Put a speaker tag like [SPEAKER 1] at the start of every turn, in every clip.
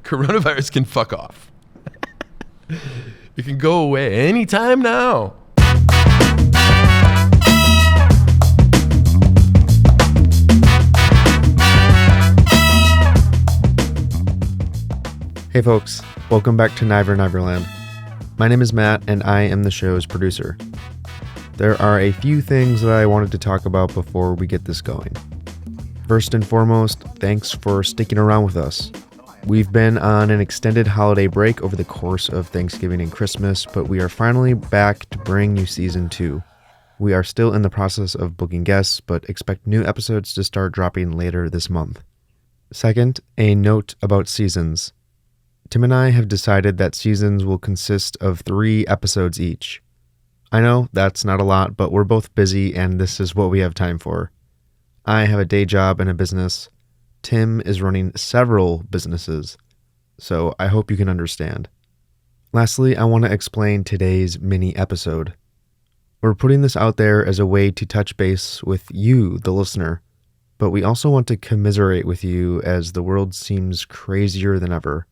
[SPEAKER 1] Coronavirus can fuck off. It can go away anytime now.
[SPEAKER 2] Hey folks, welcome back to Niver Niver Land. My name is Matt and I am the show's producer. There are a few things that I wanted to talk about before we get this going. First and foremost, thanks for sticking around with us. We've been on an extended holiday break over the course of Thanksgiving and Christmas, but we are finally back to bring you season 2. We are still in the process of booking guests, but expect new episodes to start dropping later this month. Second, a note about seasons. Tim and I have decided that seasons will consist of 3 episodes each. I know that's not a lot, but we're both busy and this is what we have time for. I have a day job and a business. Tim is running several businesses, so I hope you can understand. Lastly, I want to explain today's mini episode. We're putting this out there as a way to touch base with you, the listener, but we also want to commiserate with you as the world seems crazier than ever.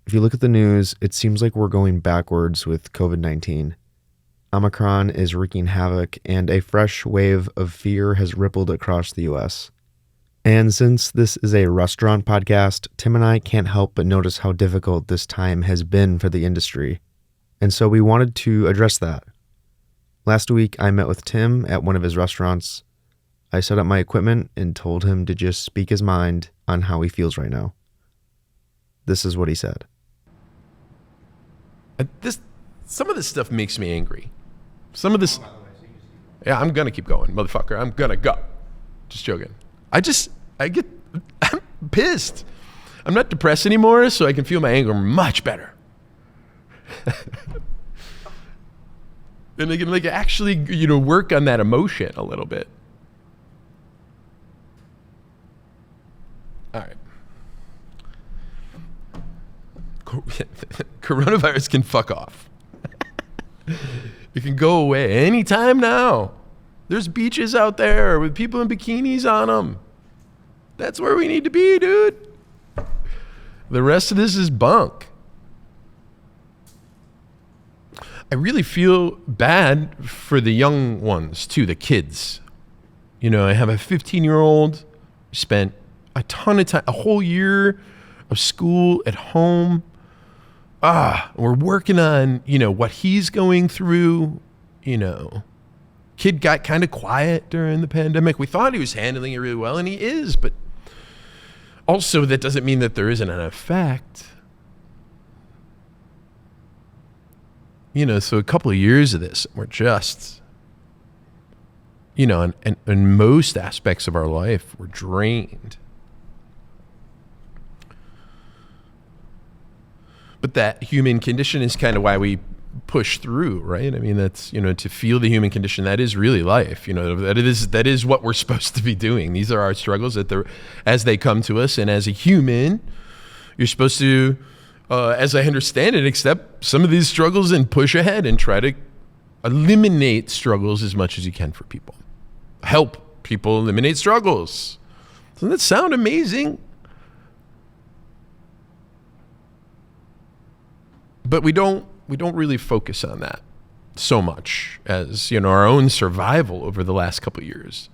[SPEAKER 2] If you look at the news, it seems like we're going backwards with COVID-19. Omicron is wreaking havoc, and a fresh wave of fear has rippled across the U.S. And since this is a restaurant podcast, Tim and I can't help but notice how difficult this time has been for the industry. And so we wanted to address that. Last week, I met with Tim at one of his restaurants. I set up my equipment and told him to just speak his mind on how he feels right now. This is what he said.
[SPEAKER 1] Some of this stuff makes me angry. Some of this... Yeah, I'm going to keep going, motherfucker. I'm going to go. Just joking. I'm pissed. I'm not depressed anymore, so I can feel my anger much better. And I can actually, work on that emotion a little bit. All right. Coronavirus can fuck off. It can go away anytime now. There's beaches out there with people in bikinis on them. That's where we need to be, dude. The rest of this is bunk. I really feel bad for the young ones, too, the kids. I have a 15-year-old, spent a ton of time, a whole year of school at home. We're working on, what he's going through, Kid got kind of quiet during the pandemic. We thought he was handling it really well, and he is, but also that doesn't mean that there isn't an effect. So a couple of years of this, we're just, in most aspects of our life, we're drained. But that human condition is kind of why we push through, right? I mean, that's, to feel the human condition, that is really life. That is what we're supposed to be doing. These are our struggles as they come to us. And as a human, you're supposed to, as I understand it, accept some of these struggles and push ahead and try to eliminate struggles as much as you can for people. Help people eliminate struggles. Doesn't that sound amazing? But we don't really focus on that so much as, our own survival over the last couple of years,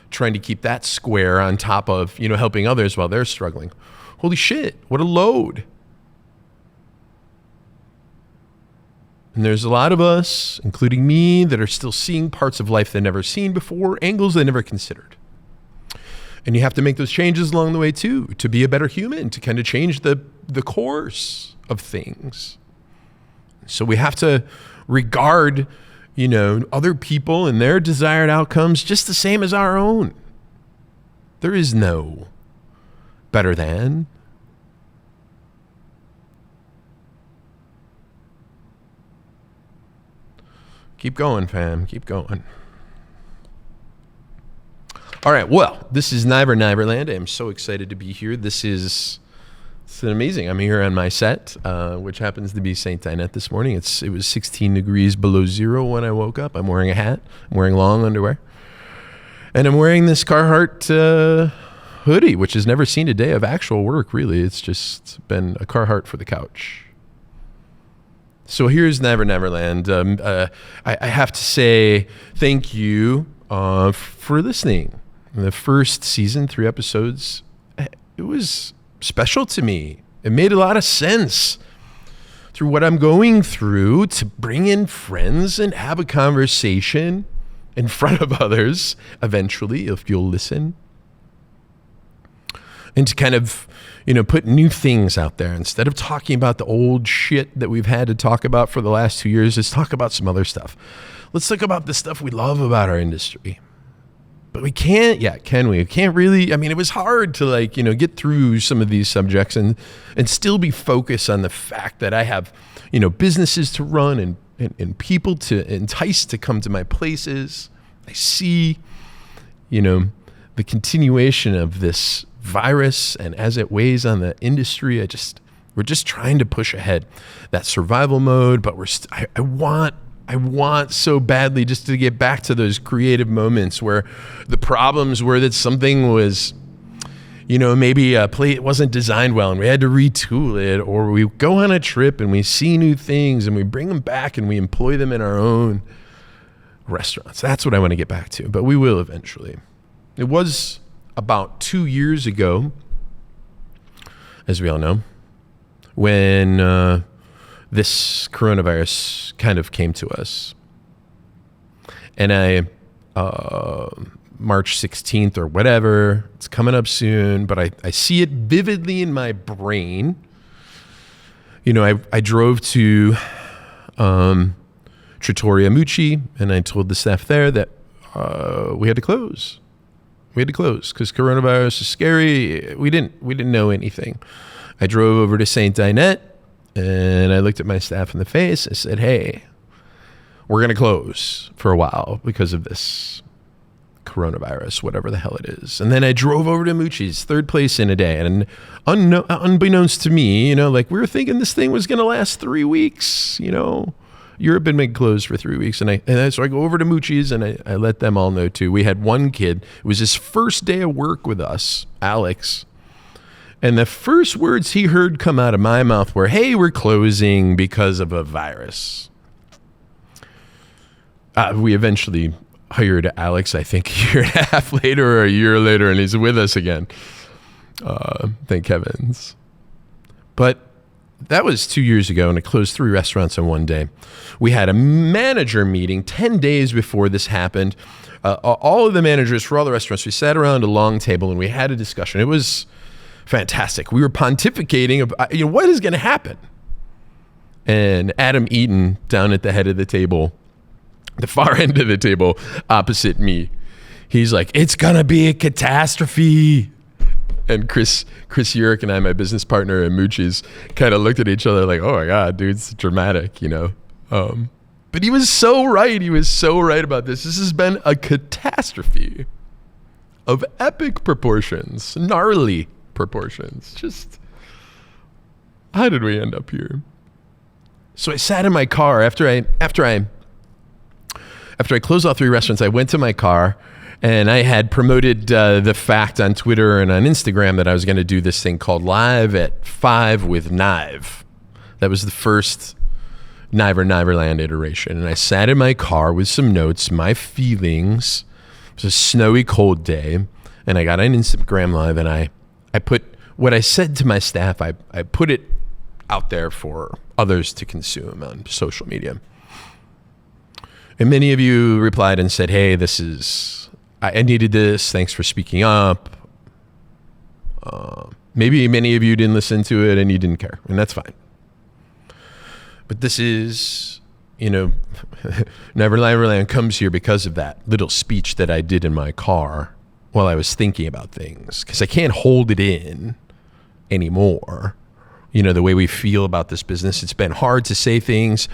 [SPEAKER 1] trying to keep that square on top of, helping others while they're struggling. Holy shit, what a load. And there's a lot of us, including me, that are still seeing parts of life they've never seen before, angles they never considered. And you have to make those changes along the way too, to be a better human, to kind of change the course of things. So we have to regard, other people and their desired outcomes just the same as our own. There is no better than. Keep going, fam. Keep going. All right. Well, this is Niver Niver Land. I am so excited to be here. It's amazing. I'm here on my set, which happens to be St. Dinette this morning. It was 16 degrees below zero when I woke up. I'm wearing a hat. I'm wearing long underwear. And I'm wearing this Carhartt hoodie, which has never seen a day of actual work, really. It's just been a Carhartt for the couch. So here's Niver Niver Land. I have to say thank you for listening. The first season, 3 episodes, it was special to me. It made a lot of sense through what I'm going through to bring in friends and have a conversation in front of others eventually, if you'll listen. And to kind of, put new things out there. Instead of talking about the old shit that we've had to talk about for the last 2 years, let's talk about some other stuff. Let's talk about the stuff we love about our industry. But we can't yet, can we? We can't really. I mean, it was hard to get through some of these subjects and still be focused on the fact that I have, businesses to run and people to entice to come to my places. I see, the continuation of this virus, and as it weighs on the industry, we're just trying to push ahead that survival mode. But I want so badly just to get back to those creative moments where the problems were that something was, maybe a plate wasn't designed well and we had to retool it, or we go on a trip and we see new things and we bring them back and we employ them in our own restaurants. That's what I want to get back to, but we will eventually. It was about 2 years ago, as we all know, when this coronavirus kind of came to us. And March 16th or whatever, it's coming up soon, but I see it vividly in my brain. I drove to Trattoria Mucci, and I told the staff there that we had to close. We had to close because coronavirus is scary. We didn't know anything. I drove over to St. Dinette, and I looked at my staff in the face. I said, hey, we're going to close for a while because of this coronavirus, whatever the hell it is. And then I drove over to Mucci's, 3rd place in a day. And unbeknownst to me, we were thinking this thing was going to last 3 weeks. Europe had been closed for 3 weeks. So I go over to Mucci's and I let them all know too. We had one kid. It was his first day of work with us, Alex. And the first words he heard come out of my mouth were, hey, we're closing because of a virus. We eventually hired Alex, I think, a year and a half later or a year later, and he's with us again. Thank heavens. But that was 2 years ago, and it closed 3 restaurants in one day. We had a manager meeting 10 days before this happened. All of the managers for all the restaurants, we sat around a long table, and we had a discussion. It was fantastic. We were pontificating about, what is going to happen? And Adam Eaton, down at the head of the table, the far end of the table opposite me, he's like, it's going to be a catastrophe. And Chris Urick and I, my business partner at Mucci's, kind of looked at each other like, oh my God, dude, it's dramatic, But he was so right. He was so right about this. This has been a catastrophe of epic proportions, gnarly proportions. Just, how did we end up here? So I sat in my car after I closed all 3 restaurants. I went to my car. And I had promoted the fact on Twitter and on Instagram that I was going to do this thing called Live at 5 with Nive. That was the first Niver Niver Land iteration. And I sat in my car with some notes, my feelings. It was a snowy, cold day. And I got on Instagram Live, and I put what I said to my staff, I put it out there for others to consume on social media. And many of you replied and said, hey, I needed this. Thanks for speaking up. Maybe many of you didn't listen to it and you didn't care, and that's fine. But this is, Niver Niver Land comes here because of that little speech that I did in my car while I was thinking about things, because I can't hold it in anymore. The way we feel about this business. It's been hard to say things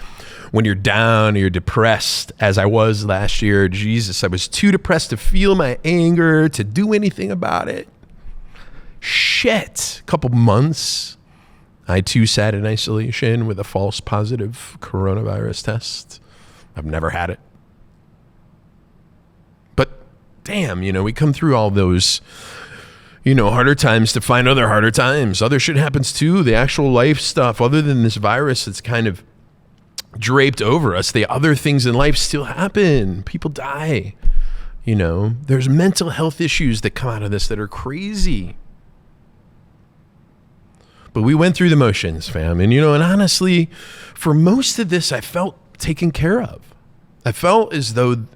[SPEAKER 1] when you're down or you're depressed, as I was last year. Jesus, I was too depressed to feel my anger, to do anything about it. Shit. A couple months, I too sat in isolation with a false positive coronavirus test. I've never had it. But damn, we come through all those harder times to find other harder times. Other shit happens too. The actual life stuff, other than this virus that's kind of draped over us, the other things in life still happen. People die. There's mental health issues that come out of this that are crazy. But we went through the motions, fam. And honestly, for most of this, I felt taken care of. I felt as though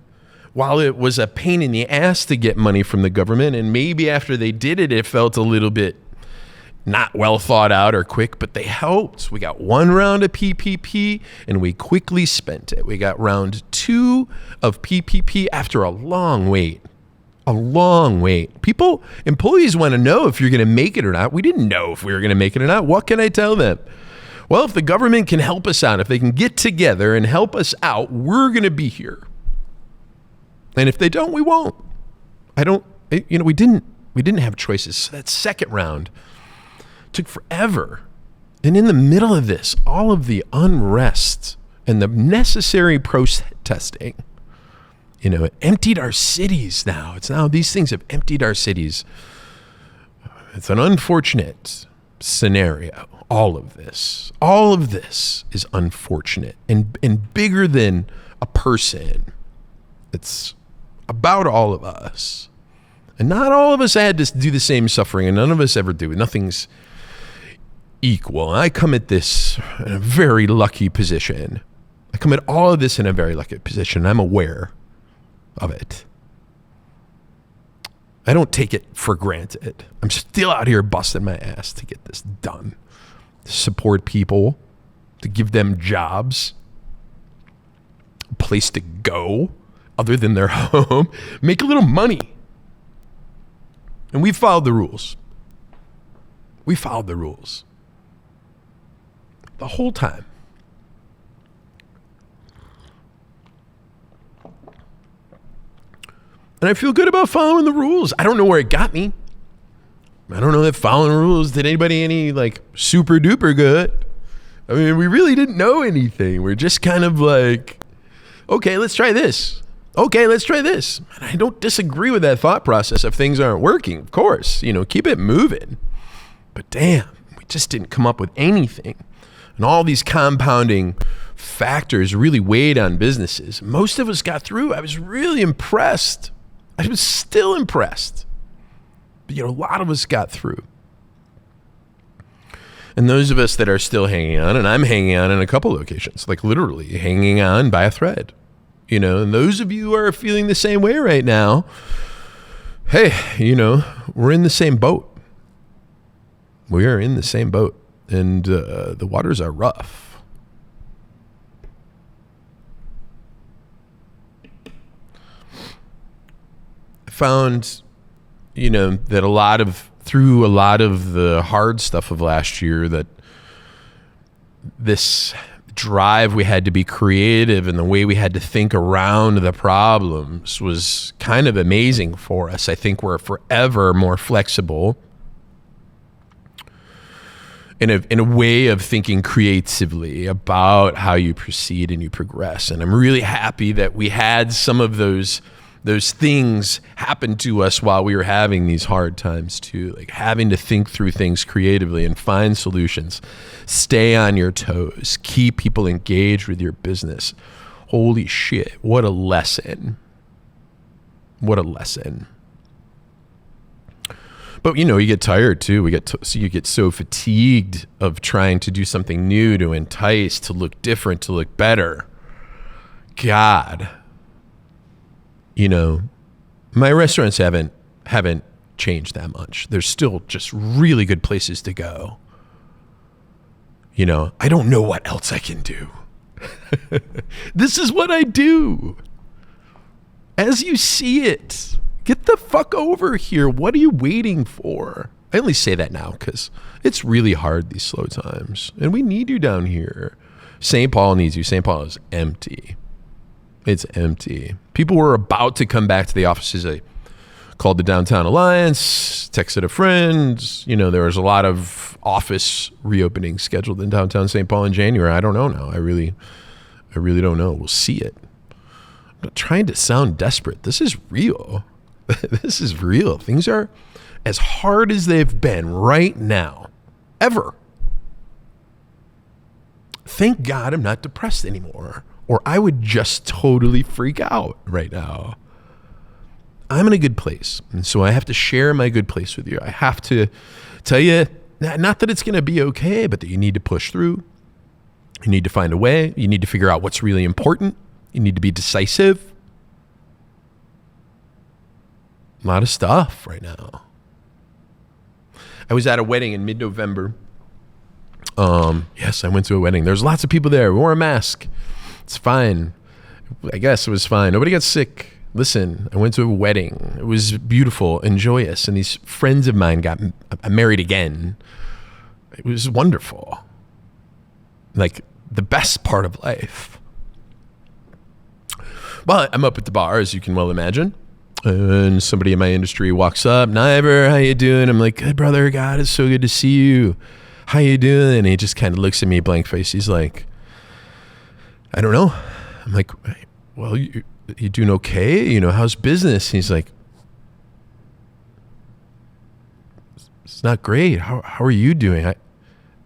[SPEAKER 1] while it was a pain in the ass to get money from the government, and maybe after they did it, it felt a little bit not well thought out or quick, but they helped. We got one round of PPP and we quickly spent it. We got round 2 of PPP after a long wait. Employees want to know if you're going to make it or not. We didn't know if we were going to make it or not. What can I tell them? Well, if the government can help us out, if they can get together and help us out, we're going to be here. And if they don't, we won't. We didn't have choices. So that second round took forever. And in the middle of this, all of the unrest and the necessary protesting, it emptied our cities now. These things have emptied our cities. It's an unfortunate scenario. All of this is unfortunate and bigger than a person. It's about all of us. And not all of us had to do the same suffering, and none of us ever do. Nothing's equal. And I come at this in a very lucky position. I come at all of this in a very lucky position. I'm aware of it. I don't take it for granted. I'm still out here busting my ass to get this done. To support people, to give them jobs, a place to go other than their home, make a little money. And we followed the rules. We followed the rules. The whole time. And I feel good about following the rules. I don't know where it got me. I don't know if following rules did anybody any super duper good. I mean, we really didn't know anything. We're just kind of okay, let's try this. Okay, let's try this. And I don't disagree with that thought process if things aren't working. Of course, keep it moving. But damn, we just didn't come up with anything. And all these compounding factors really weighed on businesses. Most of us got through. I was really impressed. I was still impressed. But a lot of us got through. And those of us that are still hanging on, and I'm hanging on in a couple locations, literally hanging on by a thread. And those of you who are feeling the same way right now, hey, we're in the same boat. We are in the same boat, and the waters are rough. I found, that through a lot of the hard stuff of last year, that this drive we had to be creative and the way we had to think around the problems was kind of amazing for us. I think we're forever more flexible in a way of thinking creatively about how you proceed and you progress. And I'm really happy that we had some of those things happen to us while we were having these hard times too, having to think through things creatively and find solutions, stay on your toes, keep people engaged with your business. Holy shit, what a lesson. What a lesson. But you get tired too. You get so fatigued of trying to do something new, to entice, to look different, to look better. God. My restaurants haven't changed that much. There's still just really good places to go. I don't know what else I can do. This is what I do. As you see it, get the fuck over here. What are you waiting for? I only say that now because it's really hard these slow times. And we need you down here. St. Paul needs you. St. Paul is empty. It's empty. People were about to come back to the offices. I called the Downtown Alliance, texted a friend. There was a lot of office reopening scheduled in downtown St. Paul in January. I don't know now. I really don't know. We'll see it. I'm not trying to sound desperate. This is real. This is real. Things are as hard as they've been right now, ever. Thank God I'm not depressed anymore, or I would just totally freak out right now. I'm in a good place, and so I have to share my good place with you. I have to tell you, not that it's going to be okay, but that you need to push through. You need to find a way. You need to figure out what's really important. You need to be decisive. A lot of stuff right now. I was at a wedding in mid-November. Yes, I went to a wedding. There's lots of people there. We wore a mask. It's fine. I guess it was fine. Nobody got sick. Listen, I went to a wedding. It was beautiful and joyous. And these friends of mine got married again. It was wonderful. Like the best part of life. But I'm up at the bar, as you can well imagine. And somebody in my industry walks up. Niver, how you doing? I'm like, good, brother. God, it's so good to see you. How you doing? And he just kind of looks at me blank face. He's like, I don't know. I'm like, well, you doing okay? You know, how's business? And he's like, it's not great. How are you doing?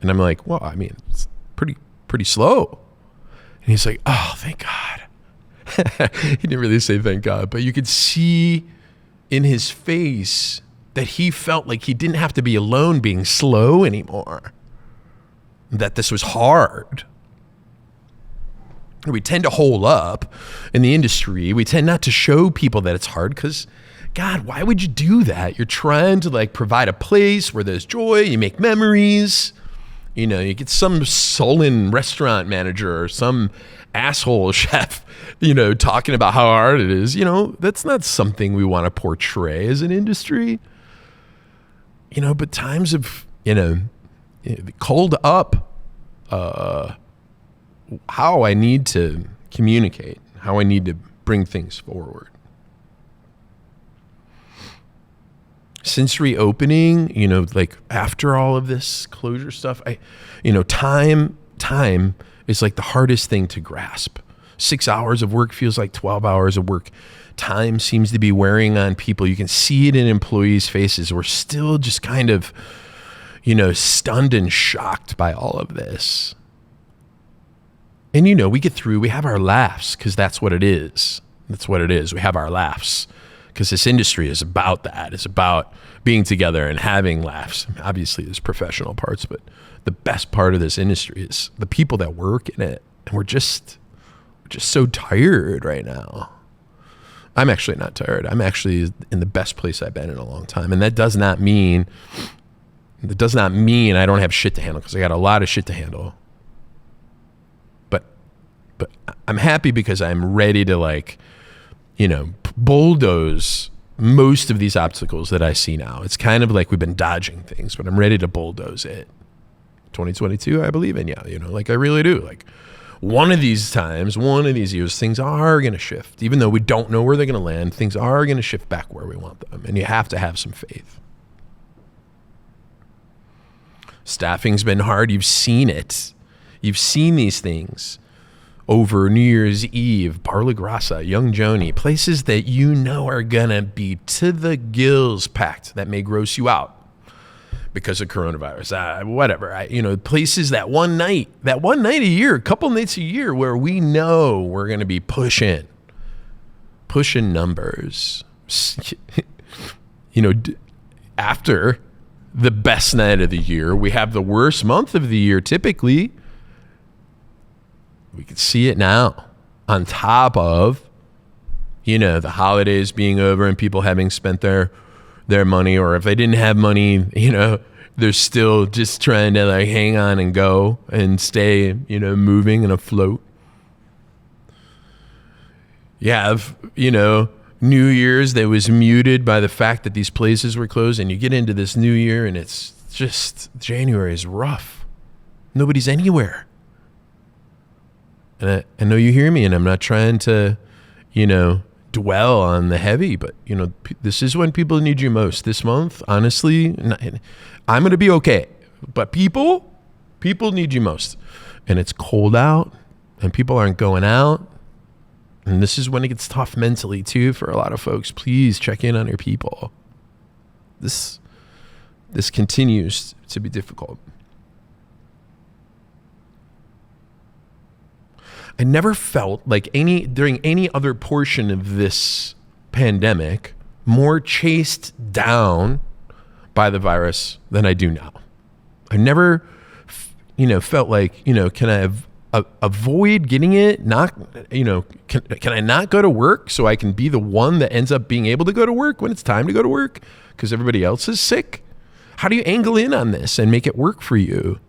[SPEAKER 1] And I'm like, well, I mean, it's pretty slow. And he's like, oh, thank God. He didn't really say thank God, but you could see in his face that he felt like he didn't have to be alone being slow anymore. That this was hard. We tend to hole up in the industry. We tend not to show people that it's hard because, God, why would you do that? You're trying to like provide a place where there's joy, you make memories. You know, you get some sullen restaurant manager or some asshole chef, you know, talking about how hard it is. You know, that's not something we want to portray as an industry. You know, but times have, you know, called up how I need to communicate, how I need to bring things forward. Since reopening, you know, like after all of this closure stuff, time is like the hardest thing to grasp. 6 hours of work feels like 12 hours of work. Time seems to be wearing on people. You can see it in employees' faces. We're still just kind of, you know, stunned and shocked by all of this. And, you know, we get through, we have our laughs because that's what it is. That's what it is. We have our laughs because this industry is about that. It's about being together and having laughs. Obviously, there's professional parts, but the best part of this industry is the people that work in it. And we're just so tired right now. I'm actually not tired. I'm actually in the best place I've been in a long time. And that does not mean I don't have shit to handle because I got a lot of shit to handle. But I'm happy because I'm ready to, like, you know, bulldoze most of these obstacles that I see now. It's kind of like we've been dodging things, but I'm ready to bulldoze it. 2022, I believe in. Yeah, you know, like I really do. Like one of these years, things are going to shift. Even though we don't know where they're going to land, things are going to shift back where we want them. And you have to have some faith. Staffing's been hard. You've seen it. You've seen these things over New Year's Eve, Parla Grassa, Young Joni, places that you know are going to be to the gills packed. That may gross you out because of coronavirus, whatever. Places that one night a year, a couple nights a year where we know we're going to be pushing numbers. After the best night of the year, we have the worst month of the year typically. We can see it now on top of, the holidays being over and people having spent their money, or if they didn't have money, they're still just trying to like hang on and go and stay, moving and afloat. You have, New Year's that was muted by the fact that these places were closed, and you get into this new year and it's just, January is rough. Nobody's anywhere. And I know you hear me, and I'm not trying to, dwell on the heavy, but, this is when people need you most. This month, honestly, I'm going to be okay. But people need you most. And it's cold out, and people aren't going out. And this is when it gets tough mentally, too, for a lot of folks. Please check in on your people. This this continues to be difficult. I never felt like during any other portion of this pandemic more chased down by the virus than I do now. I never, felt like, can I avoid getting it? Not, can I not go to work so I can be the one that ends up being able to go to work when it's time to go to work because everybody else is sick? How do you angle in on this and make it work for you?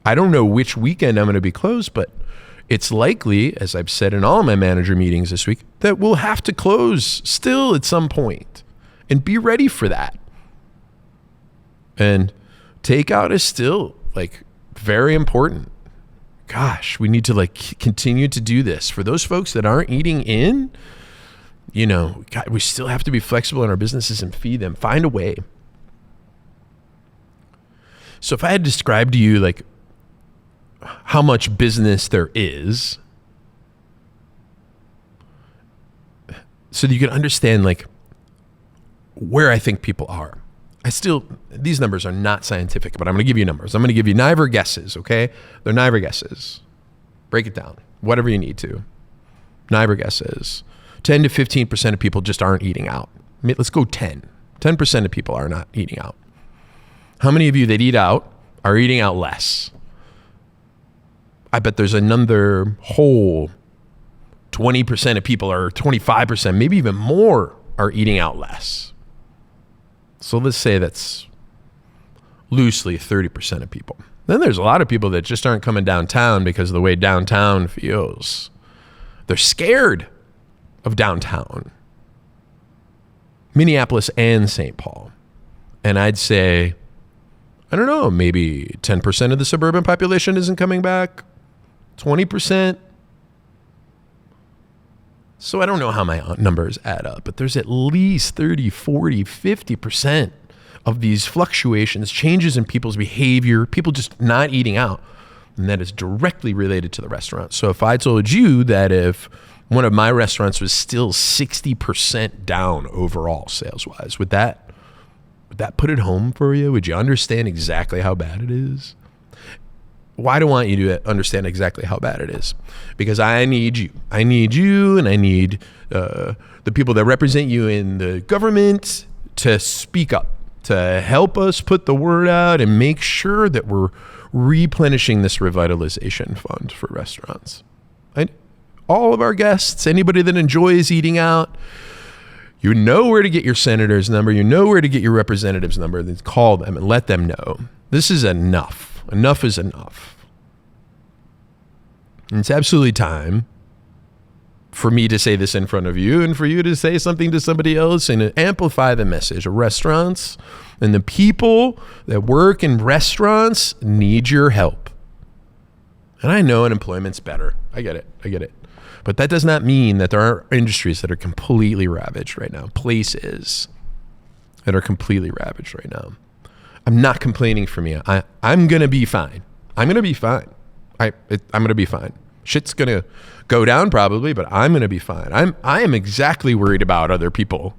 [SPEAKER 1] I don't know which weekend I'm going to be closed, but it's likely, as I've said in all my manager meetings this week, that we'll have to close still at some point, and be ready for that. And takeout is still very important. Gosh, we need to continue to do this. For those folks that aren't eating in, God, we still have to be flexible in our businesses and feed them. Find a way. So if I had described to you how much business there is, so that you can understand where I think people are. These numbers are not scientific, but I'm going to give you numbers. I'm going to give you Niver guesses, okay? They're Niver guesses. Break it down, whatever you need to. Niver guesses. 10 to 15% of people just aren't eating out. Let's go 10. 10% of people are not eating out. How many of you that eat out are eating out less? I bet there's another whole 20% of people, or 25%, maybe even more, are eating out less. So let's say that's loosely 30% of people. Then there's a lot of people that just aren't coming downtown because of the way downtown feels. They're scared of downtown. Minneapolis and St. Paul. And I'd say, I don't know, maybe 10% of the suburban population isn't coming back. 20%. So I don't know how my numbers add up, but there's at least 30, 40, 50% of these fluctuations, changes in people's behavior, people just not eating out. And that is directly related to the restaurant. So if I told you that if one of my restaurants was still 60% down overall sales-wise, would that put it home for you? Would you understand exactly how bad it is? Why do I want you to understand exactly how bad it is? Because I need you. I need you, and I need the people that represent you in the government to speak up, to help us put the word out and make sure that we're replenishing this revitalization fund for restaurants. All of our guests, anybody that enjoys eating out, you know where to get your senator's number. You know where to get your representative's number. Then call them and let them know. This is enough. Enough is enough. And it's absolutely time for me to say this in front of you and for you to say something to somebody else and amplify the message. Restaurants and the people that work in restaurants need your help. And I know unemployment's better. I get it. But that does not mean that there aren't industries that are completely ravaged right now. Places that are completely ravaged right now. I'm not complaining for me. I'm going to be fine. I'm going to be fine. I'm going to be fine. Shit's going to go down probably, but I'm going to be fine. I am exactly worried about other people.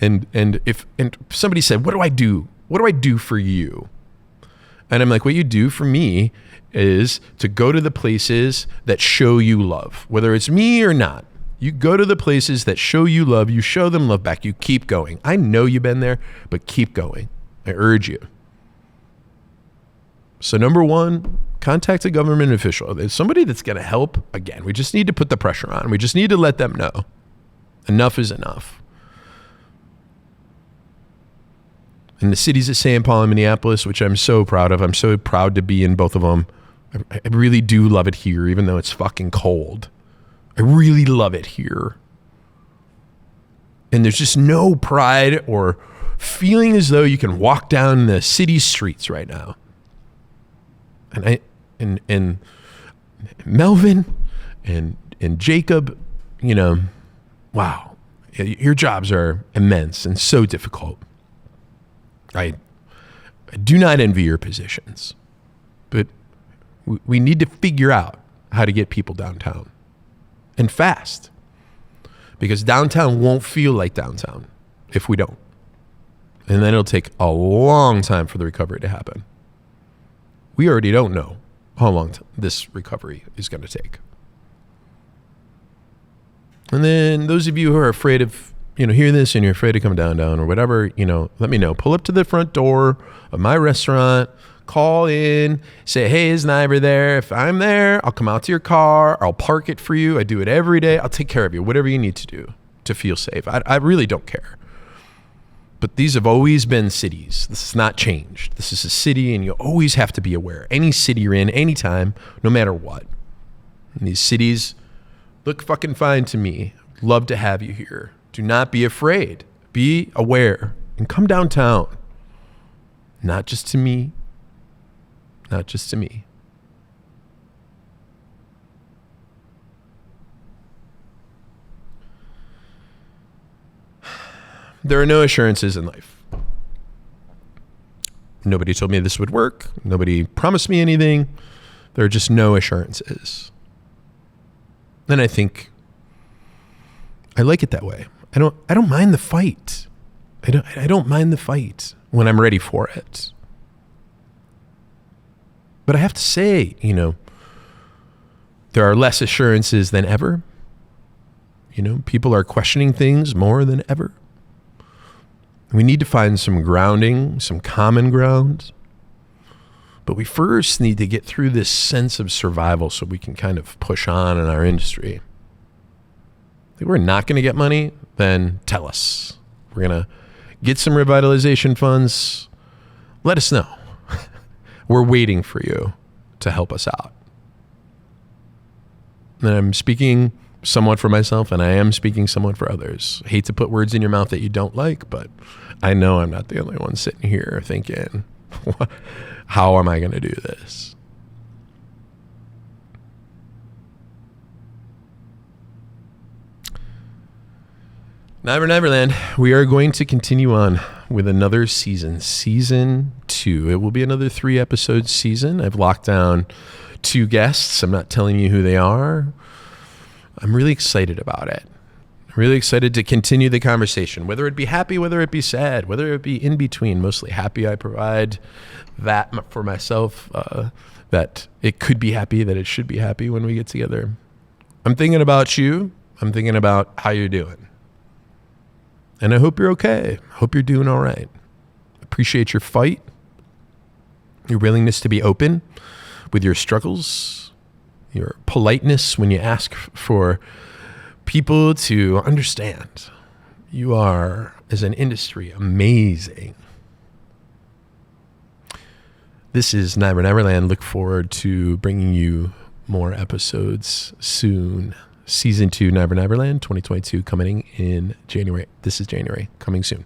[SPEAKER 1] and if somebody said, what do I do? What do I do for you? And I'm like, what you do for me is to go to the places that show you love, whether it's me or not. You go to the places that show you love. You show them love back. You keep going. I know you've been there, but keep going. I urge you. So number one, contact a government official. There's somebody that's going to help. Again, we just need to put the pressure on. We just need to let them know. Enough is enough. In the cities of St. Paul and Minneapolis, which I'm so proud of. I'm so proud to be in both of them. I really do love it here, even though it's fucking cold. I really love it here. And there's just no pride or feeling as though you can walk down the city streets right now. And Melvin and Jacob, wow, your jobs are immense and so difficult. I do not envy your positions, but we need to figure out how to get people downtown and fast, because downtown won't feel like downtown if we don't. And then it'll take a long time for the recovery to happen. We already don't know how long this recovery is going to take. And then those of you who are afraid of, hear this and you're afraid to come down or whatever, let me know. Pull up to the front door of my restaurant, call in, say, hey, is Niver there? If I'm there, I'll come out to your car. I'll park it for you. I do it every day. I'll take care of you, whatever you need to do to feel safe. I really don't care. But these have always been cities. This has not changed. This is a city, and you always have to be aware. Any city you're in, anytime, no matter what. And these cities look fucking fine to me. Love to have you here. Do not be afraid. Be aware and come downtown. Not just to me. Not just to me. There are no assurances in life. Nobody told me this would work. Nobody promised me anything. There are just no assurances. And I think I like it that way. I don't mind the fight. I don't mind the fight when I'm ready for it. But I have to say, there are less assurances than ever. People are questioning things more than ever. We need to find some grounding, some common ground. But we first need to get through this sense of survival so we can kind of push on in our industry. If we're not going to get money, then tell us. We're going to get some revitalization funds. Let us know. We're waiting for you to help us out. And I'm speaking somewhat for myself, and I am speaking somewhat for others. I hate to put words in your mouth that you don't like, but I know I'm not the only one sitting here thinking, how am I going to do this? Niver Niver Land, we are going to continue on with another season, season 2. It will be another 3-episode season. I've locked down 2 guests. I'm not telling you who they are. I'm really excited about it. I'm really excited to continue the conversation, whether it be happy, whether it be sad, whether it be in between. Mostly happy. I provide that for myself, that it could be happy, that it should be happy when we get together. I'm thinking about you. I'm thinking about how you're doing. And I hope you're okay. I hope you're doing all right. Appreciate your fight, your willingness to be open with your struggles, your politeness when you ask for people to understand. You are, as an industry, amazing. This is Niver Niver Land. Look forward to bringing you more episodes soon. Season 2 Niver Niver Land 2022 coming in January. This is January, coming soon.